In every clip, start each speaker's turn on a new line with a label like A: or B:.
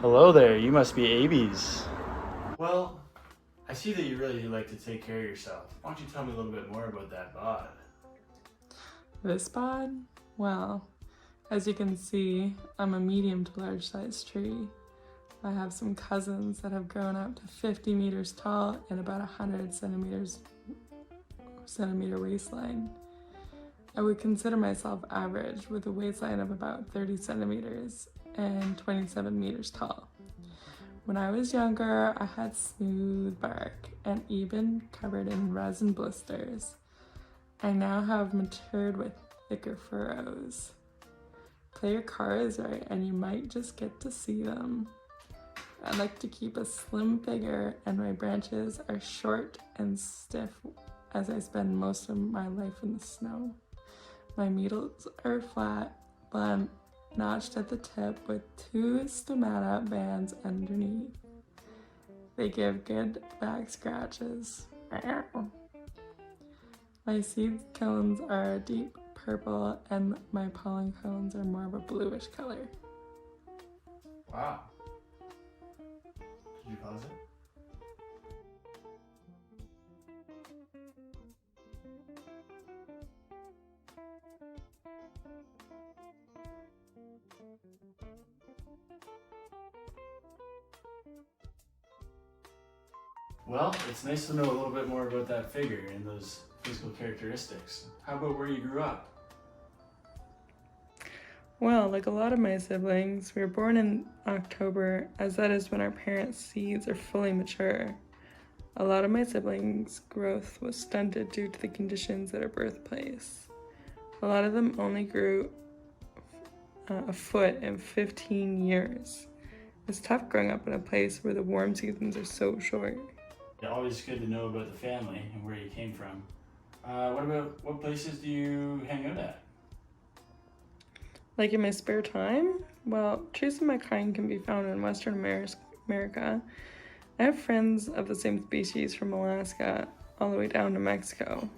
A: Hello there, you must be Abies. Well, I see that you really do like to take care of yourself. Why don't you tell me a little bit more about that bod?
B: This bod? Well, as you can see, I'm a medium to large size tree. I have some cousins that have grown up to 50 meters tall and about 100 centimeter waistline. I would consider myself average with a waistline of about 30 centimeters and 27 meters tall. When I was younger, I had smooth bark and even covered in resin blisters. I now have matured with thicker furrows. Play your cards right and you might just get to see them. I like to keep a slim figure and my branches are short and stiff as I spend most of my life in the snow. My needles are flat, blunt, notched at the tip with 2 stomata bands underneath. They give good back scratches. My seed cones are a deep purple and my pollen cones are more of a bluish color.
A: Wow. Did you pause it? Well, it's nice to know a little bit more about that figure and those physical characteristics. How about where you grew up?
B: Well, like a lot of my siblings, we were born in October, as that is when our parents' seeds are fully mature. A lot of my siblings' growth was stunted due to the conditions at our birthplace. A lot of them only grew a foot in 15 years. It's tough growing up in a place where the warm seasons are so short.
A: Yeah, always good to know about the family and where you came from. What places do you hang out at?
B: Like in my spare time? Well, trees of my kind can be found in Western America. I have friends of the same species from Alaska all the way down to Mexico.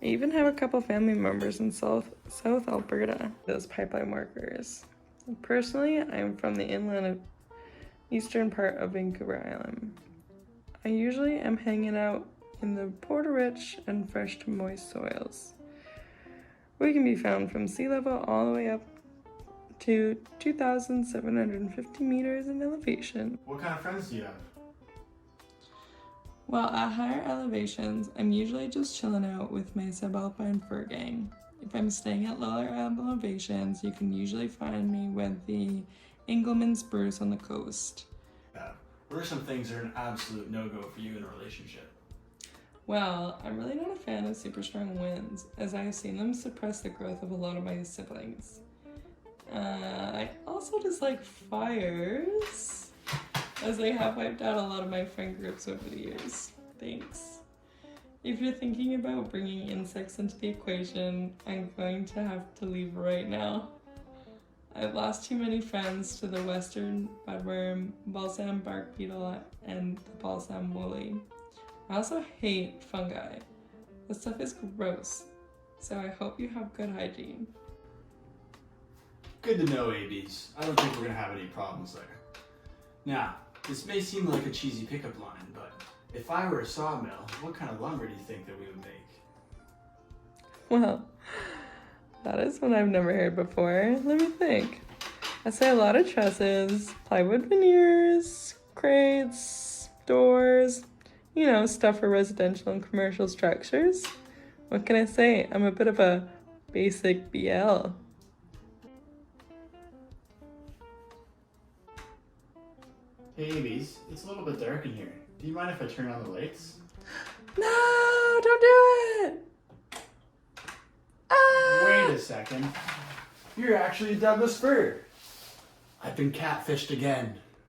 B: I even have a couple family members in South Alberta, those pipeline workers. Personally, I'm from the eastern part of Vancouver Island. I usually am hanging out in the porter-rich and fresh to moist soils. We can be found from sea level all the way up to 2,750 meters in elevation.
A: What kind of friends do you have?
B: Well, at higher elevations, I'm usually just chilling out with my Subalpine fur gang. If I'm staying at lower elevations, you can usually find me with the Engelmann spruce on the coast.
A: What are some things that are an absolute no-go for you in a relationship?
B: Well, I'm really not a fan of super strong winds, as I have seen them suppress the growth of a lot of my siblings. I also dislike fires, as they have wiped out a lot of my friend groups over the years. Thanks. If you're thinking about bringing insects into the equation, I'm going to have to leave right now. I've lost too many friends to the western budworm, balsam bark beetle, and the balsam woolly. I also hate fungi. This stuff is gross, so I hope you have good hygiene.
A: Good to know, Abies. I don't think we're gonna have any problems there. Now, this may seem like a cheesy pickup line, but if I were a sawmill, what kind of lumber do you think that we would make?
B: Well, that is one I've never heard before. Let me think. I say a lot of trusses, plywood veneers, crates, doors, you know, stuff for residential and commercial structures. What can I say? I'm a bit of a basic BL.
A: Hey, Abies, it's a little bit dark in here. Do you mind if I turn on the lights?
B: No, don't do it!
A: Wait a second. You're actually Douglas fir. I've been catfished again.